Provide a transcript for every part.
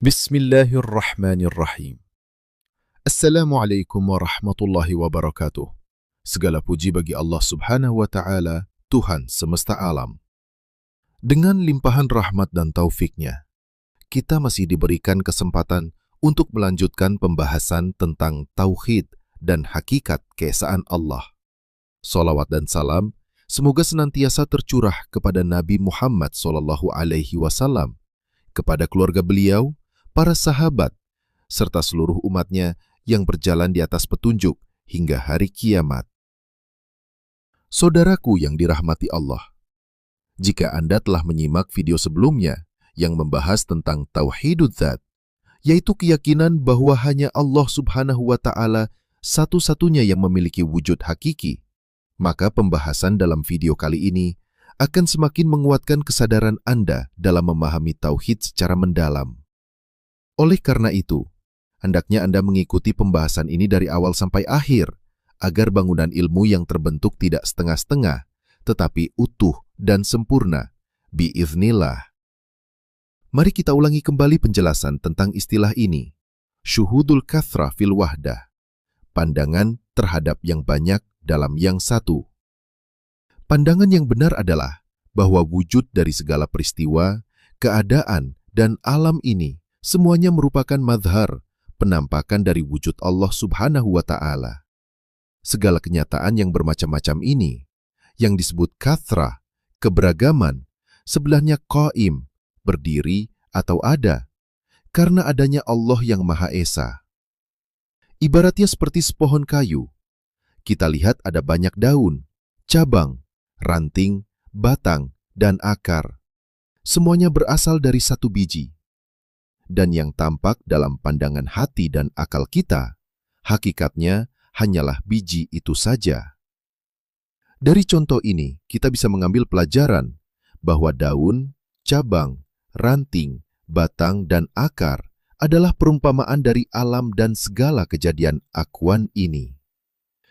Bismillahirrahmanirrahim. Assalamualaikum warahmatullahi wabarakatuh. Segala puji bagi Allah Subhanahu wa Ta'ala, Tuhan semesta alam. Dengan limpahan rahmat dan taufik-Nya, kita masih diberikan kesempatan untuk melanjutkan pembahasan tentang tauhid dan hakikat keesaan Allah. Salawat dan salam semoga senantiasa tercurah kepada Nabi Muhammad SAW, kepada keluarga beliau, para sahabat, serta seluruh umatnya yang berjalan di atas petunjuk hingga hari kiamat. Saudaraku yang dirahmati Allah, jika Anda telah menyimak video sebelumnya yang membahas tentang Tauhidud Dzat, yaitu keyakinan bahwa hanya Allah Subhanahu wa Ta'ala satu-satunya yang memiliki wujud hakiki, maka pembahasan dalam video kali ini akan semakin menguatkan kesadaran Anda dalam memahami Tauhid secara mendalam. Oleh karena itu, hendaknya Anda mengikuti pembahasan ini dari awal sampai akhir, agar bangunan ilmu yang terbentuk tidak setengah-setengah, tetapi utuh dan sempurna, biiznillah. Mari kita ulangi kembali penjelasan tentang istilah ini. Syuhudul kathrah fil wahdah, pandangan terhadap yang banyak dalam yang satu. Pandangan yang benar adalah bahwa wujud dari segala peristiwa, keadaan, dan alam ini semuanya merupakan madhar, penampakan dari wujud Allah Subhanahu wa Ta'ala. Segala kenyataan yang bermacam-macam ini, yang disebut kathrah, keberagaman, sebelahnya qaim, berdiri atau ada, karena adanya Allah yang Maha Esa. Ibaratnya seperti sepohon kayu. Kita lihat ada banyak daun, cabang, ranting, batang, dan akar. Semuanya berasal dari satu biji. Dan yang tampak dalam pandangan hati dan akal kita, hakikatnya hanyalah biji itu saja. Dari contoh ini, kita bisa mengambil pelajaran bahwa daun, cabang, ranting, batang, dan akar adalah perumpamaan dari alam dan segala kejadian akwan ini.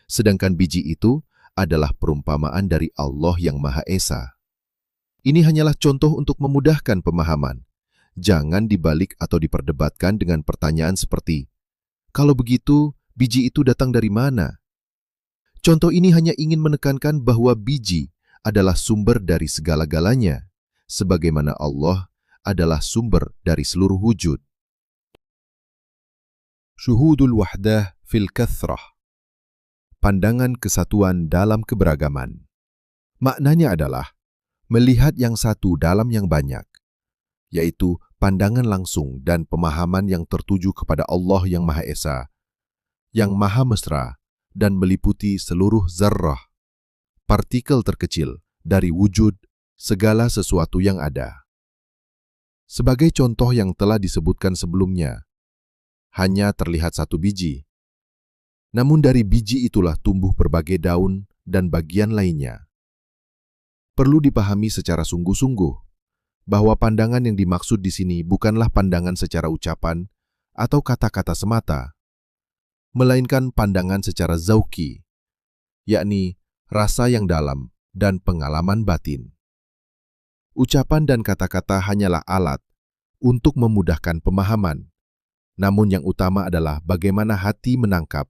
Sedangkan biji itu adalah perumpamaan dari Allah yang Maha Esa. Ini hanyalah contoh untuk memudahkan pemahaman. Jangan dibalik atau diperdebatkan dengan pertanyaan seperti, kalau begitu, biji itu datang dari mana? Contoh ini hanya ingin menekankan bahwa biji adalah sumber dari segala-galanya, sebagaimana Allah adalah sumber dari seluruh wujud. Syuhudul wahdah fil kathrah, pandangan kesatuan dalam keberagaman. Maknanya adalah melihat yang satu dalam yang banyak, yaitu pandangan langsung dan pemahaman yang tertuju kepada Allah yang Maha Esa, yang Maha Mesra dan meliputi seluruh zarrah, partikel terkecil dari wujud segala sesuatu yang ada. Sebagai contoh yang telah disebutkan sebelumnya, hanya terlihat satu biji. Namun dari biji itulah tumbuh berbagai daun dan bagian lainnya. Perlu dipahami secara sungguh-sungguh bahwa pandangan yang dimaksud di sini bukanlah pandangan secara ucapan atau kata-kata semata, melainkan pandangan secara zauki, yakni rasa yang dalam dan pengalaman batin. Ucapan dan kata-kata hanyalah alat untuk memudahkan pemahaman, namun yang utama adalah bagaimana hati menangkap,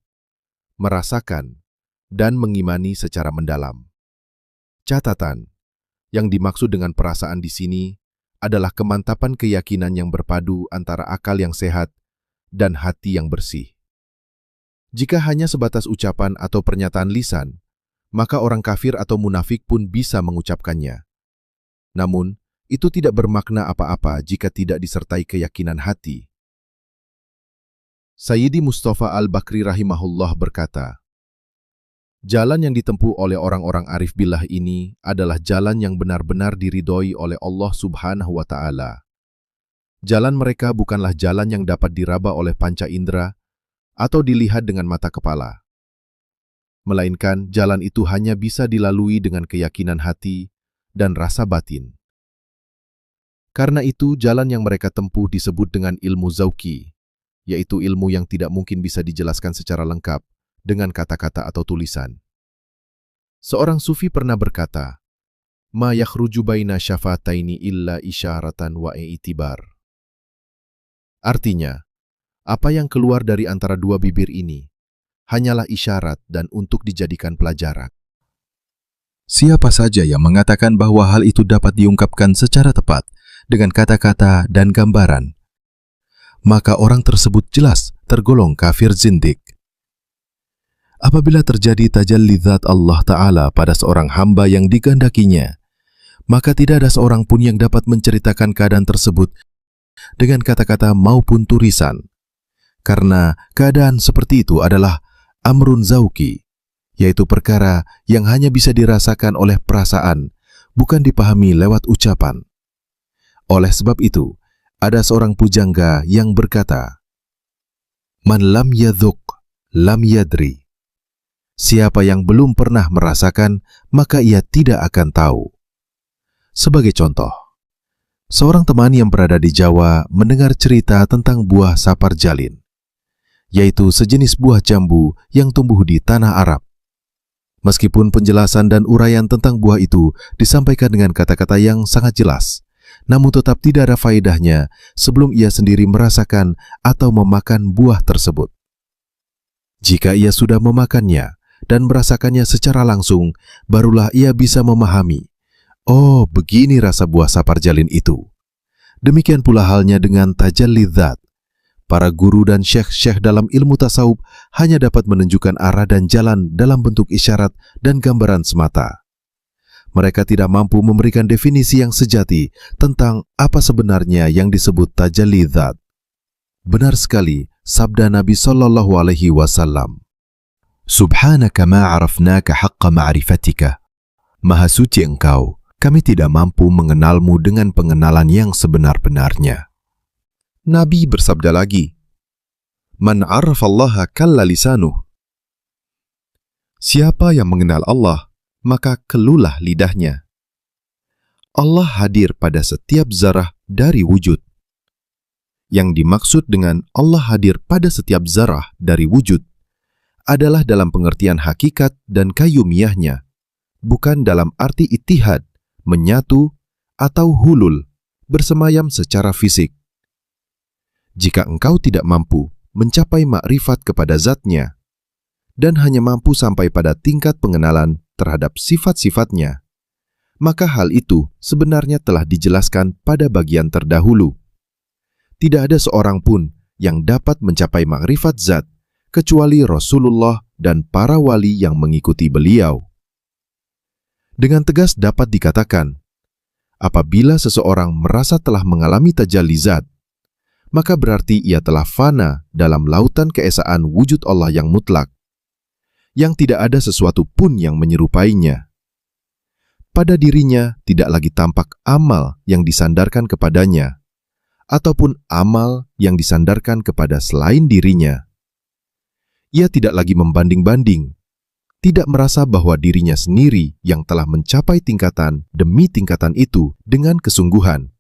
merasakan, dan mengimani secara mendalam. Catatan, yang dimaksud dengan perasaan di sini adalah kemantapan keyakinan yang berpadu antara akal yang sehat dan hati yang bersih. Jika hanya sebatas ucapan atau pernyataan lisan, maka orang kafir atau munafik pun bisa mengucapkannya. Namun, itu tidak bermakna apa-apa jika tidak disertai keyakinan hati. Sayyidi Mustafa Al-Bakri rahimahullah berkata, jalan yang ditempuh oleh orang-orang arif billah ini adalah jalan yang benar-benar diridhoi oleh Allah Subhanahu wa Ta'ala. Jalan mereka bukanlah jalan yang dapat diraba oleh panca indera atau dilihat dengan mata kepala, melainkan jalan itu hanya bisa dilalui dengan keyakinan hati dan rasa batin. Karena itu, jalan yang mereka tempuh disebut dengan ilmu zauki, yaitu ilmu yang tidak mungkin bisa dijelaskan secara lengkap dengan kata-kata atau tulisan. Seorang sufi pernah berkata, "Ma yakhruju baina syafataini illa isyaratan wa i'tibar." Artinya, apa yang keluar dari antara dua bibir ini hanyalah isyarat dan untuk dijadikan pelajaran. Siapa saja yang mengatakan bahwa hal itu dapat diungkapkan secara tepat dengan kata-kata dan gambaran, maka orang tersebut jelas tergolong kafir zindik. Apabila terjadi tajalli zat Allah Ta'ala pada seorang hamba yang digandakinya, maka tidak ada seorang pun yang dapat menceritakan keadaan tersebut dengan kata-kata maupun tulisan, karena keadaan seperti itu adalah amrun zauki, yaitu perkara yang hanya bisa dirasakan oleh perasaan, bukan dipahami lewat ucapan. Oleh sebab itu, ada seorang pujangga yang berkata, "Man lam yadhuq, lam yadri." Siapa yang belum pernah merasakan, maka ia tidak akan tahu. Sebagai contoh, seorang teman yang berada di Jawa mendengar cerita tentang buah saparjalin, yaitu sejenis buah jambu yang tumbuh di tanah Arab. Meskipun penjelasan dan uraian tentang buah itu disampaikan dengan kata-kata yang sangat jelas, namun tetap tidak ada faedahnya sebelum ia sendiri merasakan atau memakan buah tersebut. Jika ia sudah memakannya dan merasakannya secara langsung, barulah ia bisa memahami, oh, begini rasa buah saparjalin itu. Demikian pula halnya dengan tajalli dzat. Para guru dan syekh-syekh dalam ilmu tasawuf hanya dapat menunjukkan arah dan jalan dalam bentuk isyarat dan gambaran semata. Mereka tidak mampu memberikan definisi yang sejati tentang apa sebenarnya yang disebut tajalli dzat. Benar sekali sabda Nabi sallallahu alaihi wasallam, "Subhanaka ma 'arafnaka haqqa ma'rifatika." Maha suci Engkau, kami tidak mampu mengenalmu dengan pengenalan yang sebenar-benarnya. Nabi bersabda lagi, "Man 'arafallaha kalla lisanuh." Siapa yang mengenal Allah, maka kelulah lidahnya. Allah hadir pada setiap zarah dari wujud. Yang dimaksud dengan Allah hadir pada setiap zarah dari wujud adalah dalam pengertian hakikat dan kayyumiyahnya, bukan dalam arti ittihad, menyatu, atau hulul, bersemayam secara fisik. Jika engkau tidak mampu mencapai makrifat kepada zatnya, dan hanya mampu sampai pada tingkat pengenalan terhadap sifat-sifatnya, maka hal itu sebenarnya telah dijelaskan pada bagian terdahulu. Tidak ada seorang pun yang dapat mencapai makrifat zat, kecuali Rasulullah dan para wali yang mengikuti beliau. Dengan tegas dapat dikatakan, apabila seseorang merasa telah mengalami tajalli zat, maka berarti ia telah fana dalam lautan keesaan wujud Allah yang mutlak, yang tidak ada sesuatu pun yang menyerupainya. Pada dirinya tidak lagi tampak amal yang disandarkan kepadanya, ataupun amal yang disandarkan kepada selain dirinya. Ia tidak lagi membanding-banding, tidak merasa bahwa dirinya sendiri yang telah mencapai tingkatan demi tingkatan itu dengan kesungguhan.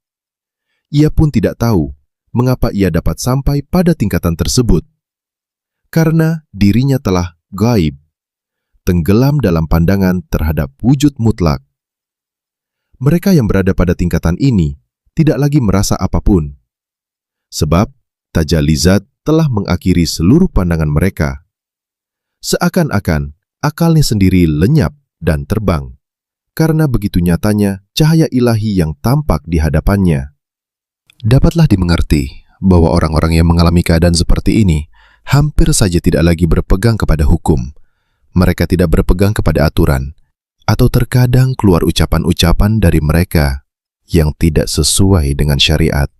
Ia pun tidak tahu mengapa ia dapat sampai pada tingkatan tersebut, karena dirinya telah gaib, tenggelam dalam pandangan terhadap wujud mutlak. Mereka yang berada pada tingkatan ini tidak lagi merasa apapun, sebab tajalli zat telah mengakhiri seluruh pandangan mereka. Seakan-akan akalnya sendiri lenyap dan terbang, karena begitu nyatanya cahaya ilahi yang tampak di hadapannya. Dapatlah dimengerti bahwa orang-orang yang mengalami keadaan seperti ini hampir saja tidak lagi berpegang kepada hukum. Mereka tidak berpegang kepada aturan, atau terkadang keluar ucapan-ucapan dari mereka yang tidak sesuai dengan syariat.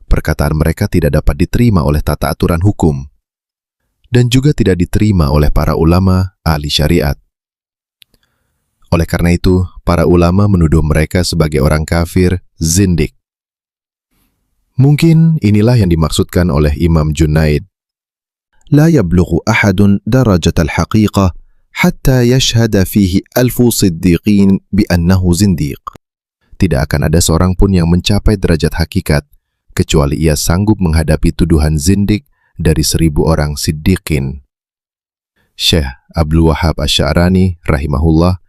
Perkataan mereka tidak dapat diterima oleh tata aturan hukum, dan juga tidak diterima oleh para ulama ahli syariat. Oleh karena itu, para ulama menuduh mereka sebagai orang kafir, zindik. Mungkin inilah yang dimaksudkan oleh Imam Junaid. La yablughu ahadun darajat al-haqiqah hatta yashhada fihi alfu siddiqin bi'annahu zindiq. Tidak akan ada seorang pun yang mencapai derajat hakikat, kecuali ia sanggup menghadapi tuduhan zindik dari 1000 orang siddiqin. Syekh Abdul Wahab Asy-Sya'rani rahimahullah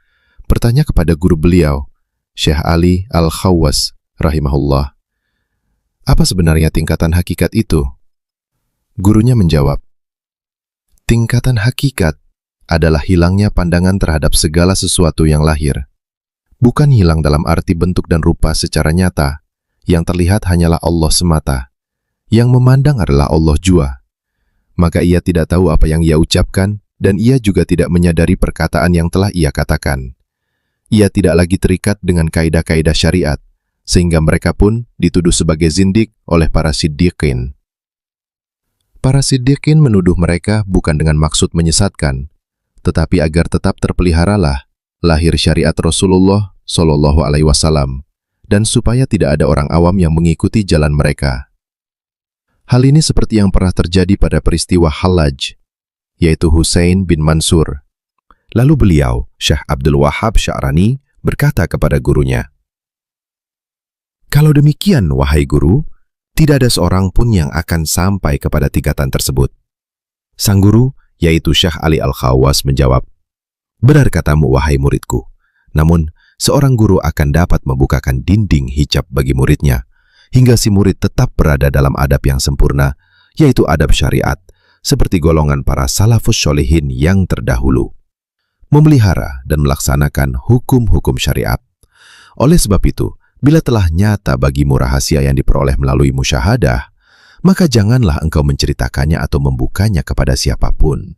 bertanya kepada guru beliau, Syekh Ali Al-Khawwas rahimahullah, Apa sebenarnya tingkatan hakikat itu? Gurunya menjawab, tingkatan hakikat adalah hilangnya pandangan terhadap segala sesuatu yang lahir. Bukan hilang dalam arti bentuk dan rupa secara nyata, yang terlihat hanyalah Allah semata. Yang memandang adalah Allah jua. Maka ia tidak tahu apa yang ia ucapkan, dan ia juga tidak menyadari perkataan yang telah ia katakan. Ia tidak lagi terikat dengan kaidah-kaidah syariat, sehingga mereka pun dituduh sebagai zindik oleh para siddiqin. Para siddiqin menuduh mereka bukan dengan maksud menyesatkan, tetapi agar tetap terpeliharalah lahir syariat Rasulullah Shallallahu Alaihi Wasallam, dan supaya tidak ada orang awam yang mengikuti jalan mereka. Hal ini seperti yang pernah terjadi pada peristiwa Hallaj, yaitu Husain bin Mansur. Lalu beliau, Syekh Abdul Wahab Sya'rani, berkata kepada gurunya, "Kalau demikian, wahai guru, tidak ada seorang pun yang akan sampai kepada tingkatan tersebut." Sang guru, yaitu Syekh Ali Al-Khawas, menjawab, "Benar katamu, wahai muridku. Namun, seorang guru akan dapat membukakan dinding hijab bagi muridnya, hingga si murid tetap berada dalam adab yang sempurna, yaitu adab syariat, seperti golongan para salafus sholihin yang terdahulu, memelihara dan melaksanakan hukum-hukum syariat. Oleh sebab itu, bila telah nyata bagimu rahasia yang diperoleh melalui musyahadah, maka janganlah engkau menceritakannya atau membukanya kepada siapapun.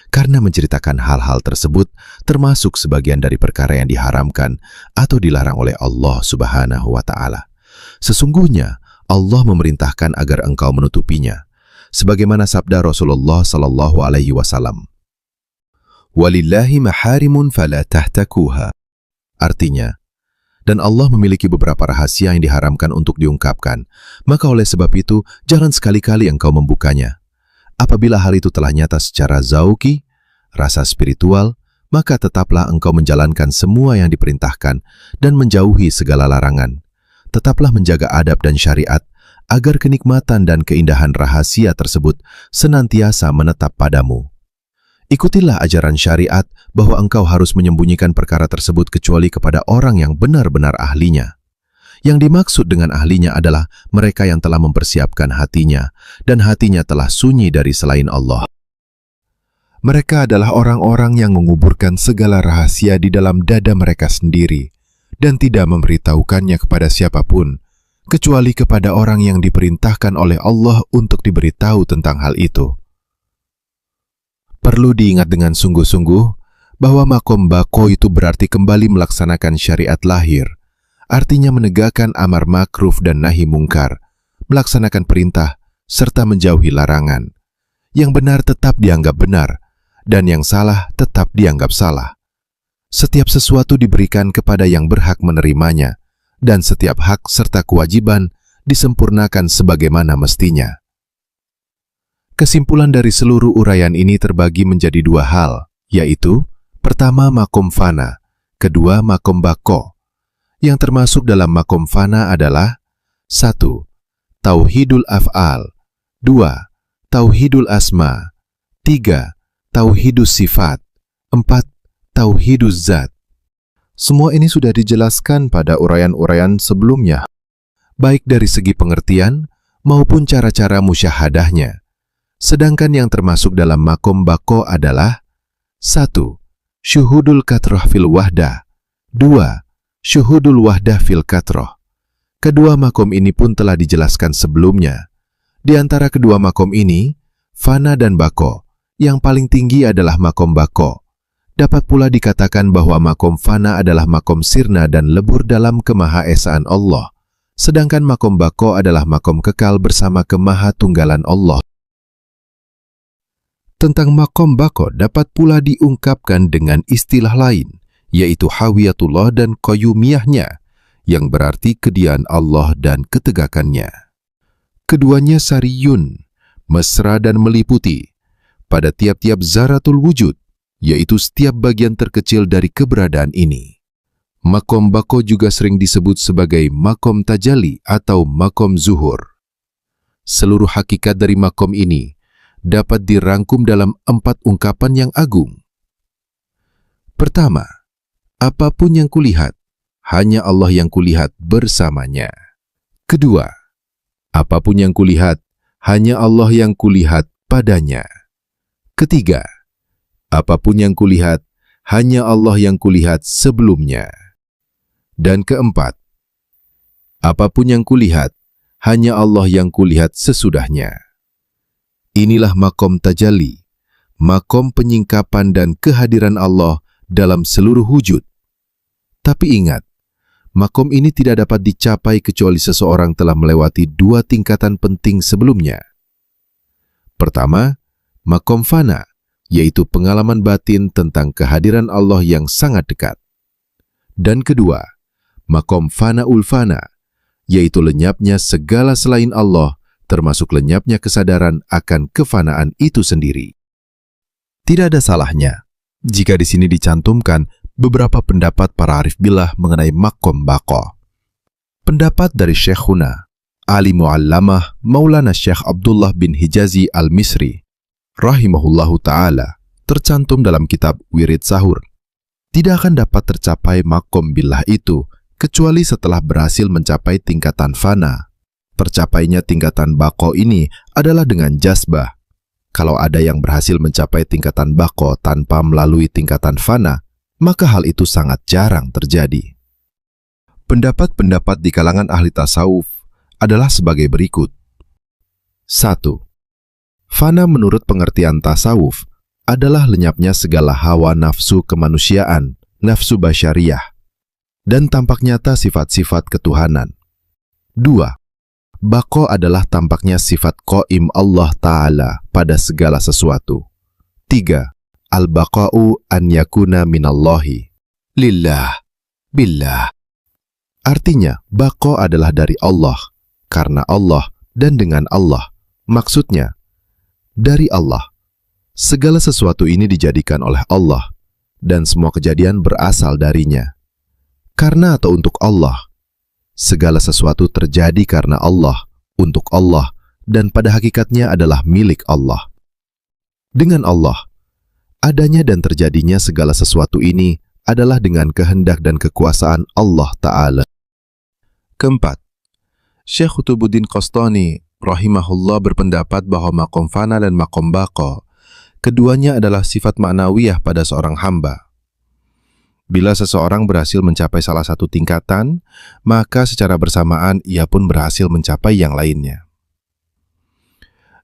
Karena menceritakan hal-hal tersebut termasuk sebagian dari perkara yang diharamkan atau dilarang oleh Allah Subhanahu wa Ta'ala. Sesungguhnya Allah memerintahkan agar engkau menutupinya, sebagaimana sabda Rasulullah Sallallahu Alaihi Wasallam, "Walillahi maharimun fala tahtakuha." Artinya, dan Allah memiliki beberapa rahasia yang diharamkan untuk diungkapkan, maka oleh sebab itu jangan sekali-kali engkau membukanya. Apabila hal itu telah nyata secara zauki, rasa spiritual, maka tetaplah engkau menjalankan semua yang diperintahkan dan menjauhi segala larangan. Tetaplah menjaga adab dan syariat, agar kenikmatan dan keindahan rahasia tersebut senantiasa menetap padamu. Ikutilah ajaran syariat bahwa engkau harus menyembunyikan perkara tersebut kecuali kepada orang yang benar-benar ahlinya. Yang dimaksud dengan ahlinya adalah mereka yang telah mempersiapkan hatinya, dan hatinya telah sunyi dari selain Allah. Mereka adalah orang-orang yang menguburkan segala rahasia di dalam dada mereka sendiri, dan tidak memberitahukannya kepada siapapun, kecuali kepada orang yang diperintahkan oleh Allah untuk diberitahu tentang hal itu. Perlu diingat dengan sungguh-sungguh bahwa makom bako itu berarti kembali melaksanakan syariat lahir, artinya menegakkan amar makruf dan nahi mungkar, melaksanakan perintah, serta menjauhi larangan. Yang benar tetap dianggap benar, dan yang salah tetap dianggap salah. Setiap sesuatu diberikan kepada yang berhak menerimanya, dan setiap hak serta kewajiban disempurnakan sebagaimana mestinya. Kesimpulan dari seluruh uraian ini terbagi menjadi dua hal, yaitu pertama makom fana, kedua makom bako. Yang termasuk dalam makom fana adalah 1. Tauhidul af'al, 2. Tauhidul asma, 3. Tauhidus sifat, 4. Tauhiduz zat. Semua ini sudah dijelaskan pada uraian-uraian sebelumnya, baik dari segi pengertian maupun cara-cara musyahadahnya. Sedangkan yang termasuk dalam makom bako adalah 1. Syuhudul katroh fil wahdah, 2. Syuhudul wahdah fil katroh. Kedua makom ini pun telah dijelaskan sebelumnya. Di antara kedua makom ini, fana dan bako, yang paling tinggi adalah makom bako. Dapat pula dikatakan bahwa makom fana adalah makom sirna dan lebur dalam kemahaesaan Allah, sedangkan makom bako adalah makom kekal bersama kemahatunggalan Allah. Tentang makom bako dapat pula diungkapkan dengan istilah lain, yaitu hawiyatullah dan qayyumiyahnya, yang berarti kediaan Allah dan ketegakannya. Keduanya sariyun, mesra dan meliputi, pada tiap-tiap zaratul wujud, yaitu setiap bagian terkecil dari keberadaan ini. Makom bako juga sering disebut sebagai makom tajali atau makom zuhur. Seluruh hakikat dari makom ini dapat dirangkum dalam 4 ungkapan yang agung. Pertama, apapun yang kulihat, hanya Allah yang kulihat bersamanya. Kedua, Apapun yang kulihat, hanya Allah yang kulihat padanya. Ketiga, apapun yang kulihat, hanya Allah yang kulihat sebelumnya. Dan keempat, apapun yang kulihat, hanya Allah yang kulihat sesudahnya. Inilah makom tajalli, makom penyingkapan dan kehadiran Allah dalam seluruh wujud. Tapi ingat, makom ini tidak dapat dicapai kecuali seseorang telah melewati dua tingkatan penting sebelumnya. Pertama, makom fana, yaitu pengalaman batin tentang kehadiran Allah yang sangat dekat. Dan kedua, makom fanaul fana, yaitu lenyapnya segala selain Allah, termasuk lenyapnya kesadaran akan kefanaan itu sendiri. Tidak ada salahnya jika di sini dicantumkan beberapa pendapat para arif billah mengenai makom baqo. Pendapat dari Syekhuna, Alim Mu'allamah Maulana Syekh Abdullah bin Hijazi Al-Misri, rahimahullahu ta'ala, tercantum dalam kitab Wirid Sahur. Tidak akan dapat tercapai makom billah itu kecuali setelah berhasil mencapai tingkatan fana. Tercapainya tingkatan baqo ini adalah dengan jazbah. Kalau ada yang berhasil mencapai tingkatan baqo tanpa melalui tingkatan fana, maka hal itu sangat jarang terjadi. Pendapat-pendapat di kalangan ahli tasawuf adalah sebagai berikut. 1. Fana menurut pengertian tasawuf adalah lenyapnya segala hawa nafsu kemanusiaan, nafsu basyariah, dan tampak nyata sifat-sifat ketuhanan. 2. Baqo adalah tampaknya sifat qaim Allah Ta'ala pada segala sesuatu. 3. Al-baqa'u an yakuna minallahi. Lillah, billah. Artinya, baqo adalah dari Allah, karena Allah dan dengan Allah. Maksudnya, dari Allah. Segala sesuatu ini dijadikan oleh Allah, dan semua kejadian berasal darinya. Karena atau untuk Allah. Segala sesuatu terjadi karena Allah, untuk Allah, dan pada hakikatnya adalah milik Allah. Dengan Allah, adanya dan terjadinya segala sesuatu ini adalah dengan kehendak dan kekuasaan Allah Ta'ala. Keempat, Syekh Qutubuddin Qastani rahimahullah berpendapat bahwa makom fana dan makom baqo, keduanya adalah sifat ma'nawiyah pada seorang hamba. Bila seseorang berhasil mencapai salah satu tingkatan, maka secara bersamaan ia pun berhasil mencapai yang lainnya.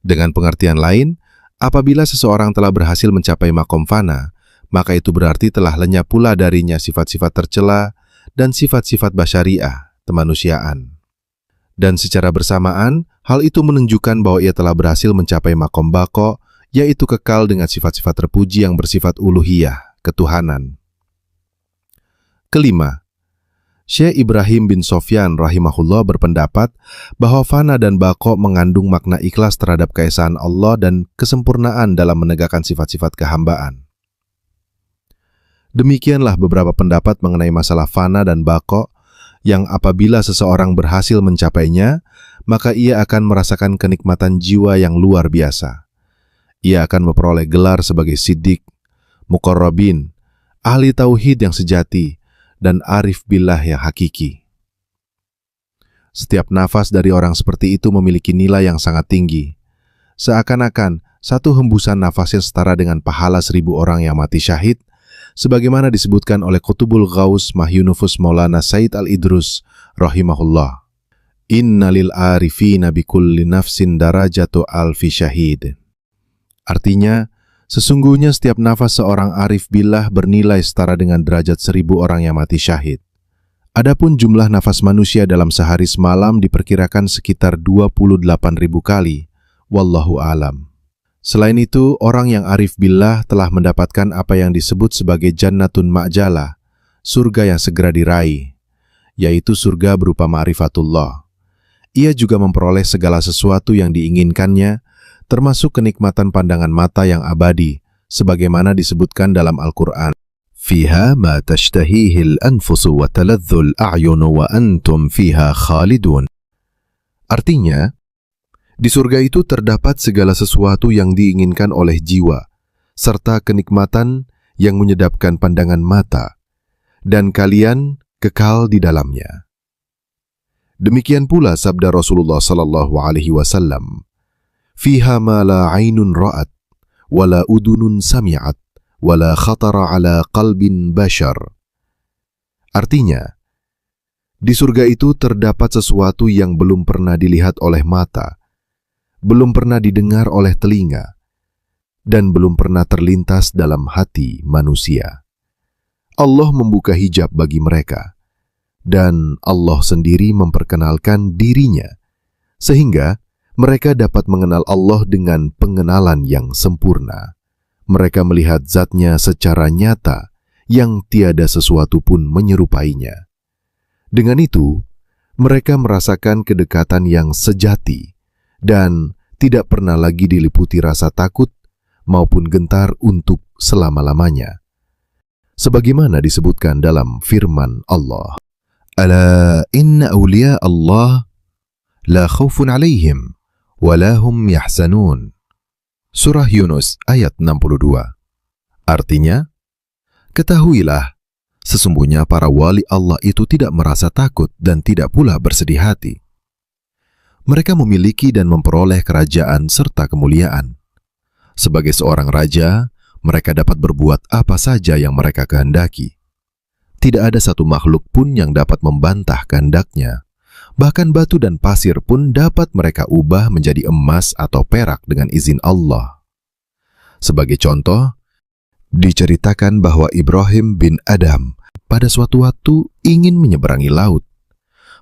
Dengan pengertian lain, apabila seseorang telah berhasil mencapai makom fana, maka itu berarti telah lenyap pula darinya sifat-sifat tercela dan sifat-sifat basyariah, kemanusiaan. Dan secara bersamaan, hal itu menunjukkan bahwa ia telah berhasil mencapai makom baqo, yaitu kekal dengan sifat-sifat terpuji yang bersifat uluhiyah, ketuhanan. Kelima, Syekh Ibrahim bin Sofyan rahimahullah berpendapat bahwa fana dan baqo mengandung makna ikhlas terhadap keesaan Allah dan kesempurnaan dalam menegakkan sifat-sifat kehambaan. Demikianlah beberapa pendapat mengenai masalah fana dan baqo yang apabila seseorang berhasil mencapainya, maka ia akan merasakan kenikmatan jiwa yang luar biasa. Ia akan memperoleh gelar sebagai siddiq, muqarrabin, ahli tauhid yang sejati, dan arif billah yang hakiki. Setiap nafas dari orang seperti itu memiliki nilai yang sangat tinggi. Seakan-akan satu hembusan nafasnya setara dengan pahala 1000 orang yang mati syahid, sebagaimana disebutkan oleh Qutubul Ghaus Mahyunufus Maulana Said Al-Idrus rahimahullah. Inna lil arifina bikulli nafsin darajatu alfi syahid. Artinya, sesungguhnya setiap nafas seorang arif billah bernilai setara dengan derajat 1000 orang yang mati syahid. Adapun jumlah nafas manusia dalam sehari semalam diperkirakan sekitar 28.000 kali. Wallahu alam. Selain itu, orang yang arif billah telah mendapatkan apa yang disebut sebagai jannatun ma'jalah, surga yang segera diraih, yaitu surga berupa ma'rifatullah. Ia juga memperoleh segala sesuatu yang diinginkannya, termasuk kenikmatan pandangan mata yang abadi, sebagaimana disebutkan dalam Al-Quran. Fiha ma tashtahihil anfusu wa taladzul a'yunu wa antum fiha khalidun. Artinya, di surga itu terdapat segala sesuatu yang diinginkan oleh jiwa, serta kenikmatan yang menyedapkan pandangan mata, dan kalian kekal di dalamnya. Demikian pula sabda Rasulullah sallallahu alaihi wasallam, "Fiha ma la 'ainun ra'at, wa la udunun sami'at, wa la khatara 'ala qalbin bashar." Artinya, di surga itu terdapat sesuatu yang belum pernah dilihat oleh mata, belum pernah didengar oleh telinga, dan belum pernah terlintas dalam hati manusia. Allah membuka hijab bagi mereka, dan Allah sendiri memperkenalkan dirinya, sehingga mereka dapat mengenal Allah dengan pengenalan yang sempurna. Mereka melihat zatnya secara nyata, yang tiada sesuatu pun menyerupainya. Dengan itu, mereka merasakan kedekatan yang sejati, dan tidak pernah lagi diliputi rasa takut maupun gentar untuk selama-lamanya. Sebagaimana disebutkan dalam firman Allah, "Ala inna awliya Allah la khawfun alaihim wa la hum yahzanun." Surah Yunus ayat 62. Artinya, ketahuilah, sesungguhnya para wali Allah itu tidak merasa takut dan tidak pula bersedih hati. Mereka memiliki dan memperoleh kerajaan serta kemuliaan. Sebagai seorang raja, mereka dapat berbuat apa saja yang mereka kehendaki. Tidak ada satu makhluk pun yang dapat membantah kehendaknya. Bahkan batu dan pasir pun dapat mereka ubah menjadi emas atau perak dengan izin Allah. Sebagai contoh, diceritakan bahwa Ibrahim bin Adham pada suatu waktu ingin menyeberangi laut.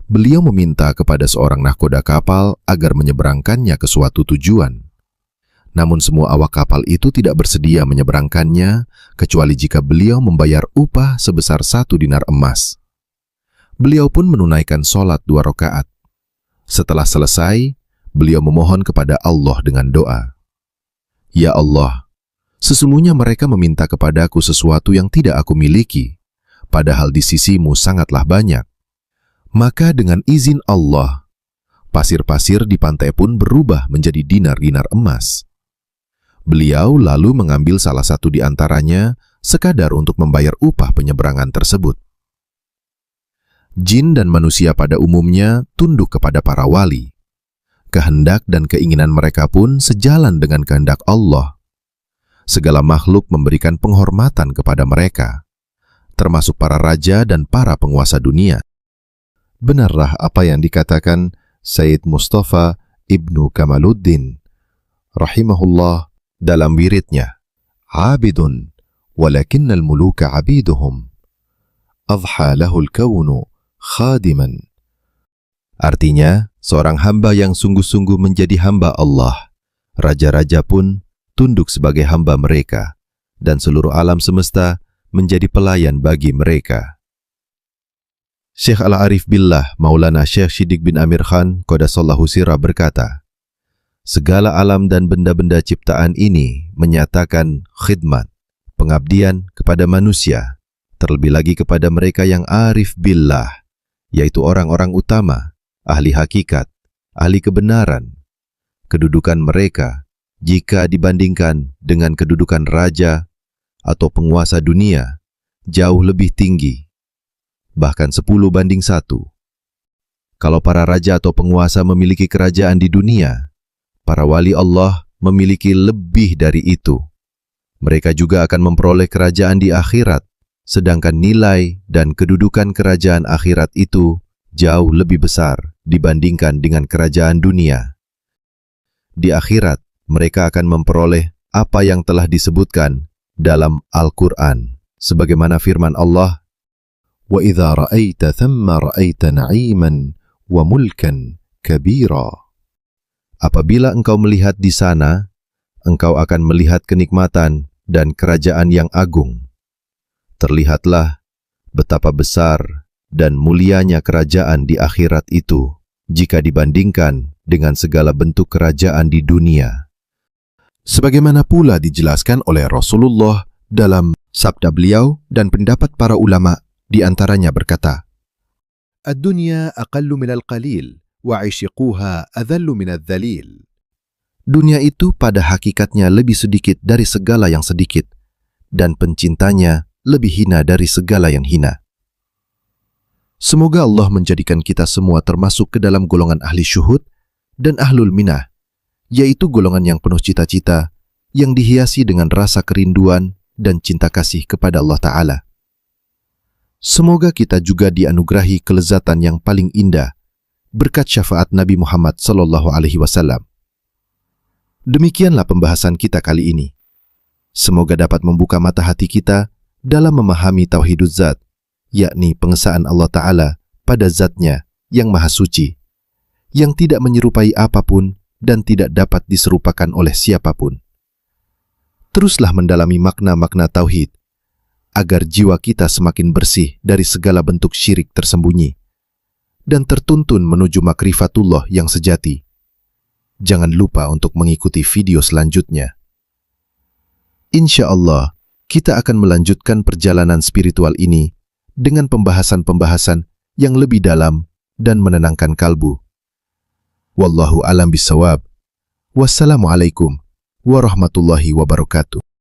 Beliau meminta kepada seorang nahkoda kapal agar menyeberangkannya ke suatu tujuan. Namun semua awak kapal itu tidak bersedia menyeberangkannya, kecuali jika beliau membayar upah sebesar 1 dinar emas. Beliau pun menunaikan sholat 2 rakaat. Setelah selesai, beliau memohon kepada Allah dengan doa, "Ya Allah, sesungguhnya mereka meminta kepadaku sesuatu yang tidak aku miliki, padahal di sisimu sangatlah banyak." Maka dengan izin Allah, pasir-pasir di pantai pun berubah menjadi dinar-dinar emas. Beliau lalu mengambil salah satu di antaranya sekadar untuk membayar upah penyeberangan tersebut. Jin dan manusia pada umumnya tunduk kepada para wali. Kehendak dan keinginan mereka pun sejalan dengan kehendak Allah. Segala makhluk memberikan penghormatan kepada mereka, termasuk para raja dan para penguasa dunia. Benarlah apa yang dikatakan Sayyid Mustafa Ibnu Kamaluddin rahimahullah dalam wiridnya, "Abidun, walakinnal muluka abiduhum. Adha lahul kawnu khadiman." Artinya, seorang hamba yang sungguh-sungguh menjadi hamba Allah. Raja-raja pun tunduk sebagai hamba mereka, dan seluruh alam semesta menjadi pelayan bagi mereka. Syekh Al-Arif Billah Maulana Syekh Shiddiq bin Amir Khan Qadasallahu Sirah berkata, segala alam dan benda-benda ciptaan ini menyatakan khidmat, pengabdian kepada manusia, terlebih lagi kepada mereka yang arif billah, yaitu orang-orang utama, ahli hakikat, ahli kebenaran. Kedudukan mereka, jika dibandingkan dengan kedudukan raja atau penguasa dunia, jauh lebih tinggi, bahkan 10:1. Kalau para raja atau penguasa memiliki kerajaan di dunia, para wali Allah memiliki lebih dari itu. Mereka juga akan memperoleh kerajaan di akhirat, sedangkan nilai dan kedudukan kerajaan akhirat itu jauh lebih besar dibandingkan dengan kerajaan dunia. Di akhirat, mereka akan memperoleh apa yang telah disebutkan dalam Al-Quran, sebagaimana firman Allah, وَإِذَا رَأَيْتَ ثَمَّ رَأَيْتَ نَعِيمًا وَمُلْكًا كَبِيرًا. Apabila engkau melihat di sana, engkau akan melihat kenikmatan dan kerajaan yang agung. Terlihatlah betapa besar dan mulianya kerajaan di akhirat itu jika dibandingkan dengan segala bentuk kerajaan di dunia. Sebagaimana pula dijelaskan oleh Rasulullah dalam sabda beliau dan pendapat para ulama, di antaranya berkata, "Ad-dunya aqallu minal qalil, wa 'ishiquha adhallu minadh dhalil." Dunia itu pada hakikatnya lebih sedikit dari segala yang sedikit, dan pencintanya lebih hina dari segala yang hina. Semoga Allah menjadikan kita semua termasuk ke dalam golongan ahli syuhud dan ahlul minah, yaitu golongan yang penuh cita-cita, yang dihiasi dengan rasa kerinduan dan cinta kasih kepada Allah Ta'ala. Semoga kita juga dianugerahi kelezatan yang paling indah berkat syafaat Nabi Muhammad SAW. Demikianlah pembahasan kita kali ini. Semoga dapat membuka mata hati kita dalam memahami Tauhiduz Zat, yakni pengesaan Allah Ta'ala pada Zatnya yang Maha Suci, yang tidak menyerupai apapun dan tidak dapat diserupakan oleh siapapun. Teruslah mendalami makna-makna Tauhid, agar jiwa kita semakin bersih dari segala bentuk syirik tersembunyi, dan tertuntun menuju makrifatullah yang sejati. Jangan lupa untuk mengikuti video selanjutnya. Insya Allah, kita akan melanjutkan perjalanan spiritual ini dengan pembahasan-pembahasan yang lebih dalam dan menenangkan kalbu. Wallahu a'lam bishawab. Wassalamualaikum warahmatullahi wabarakatuh.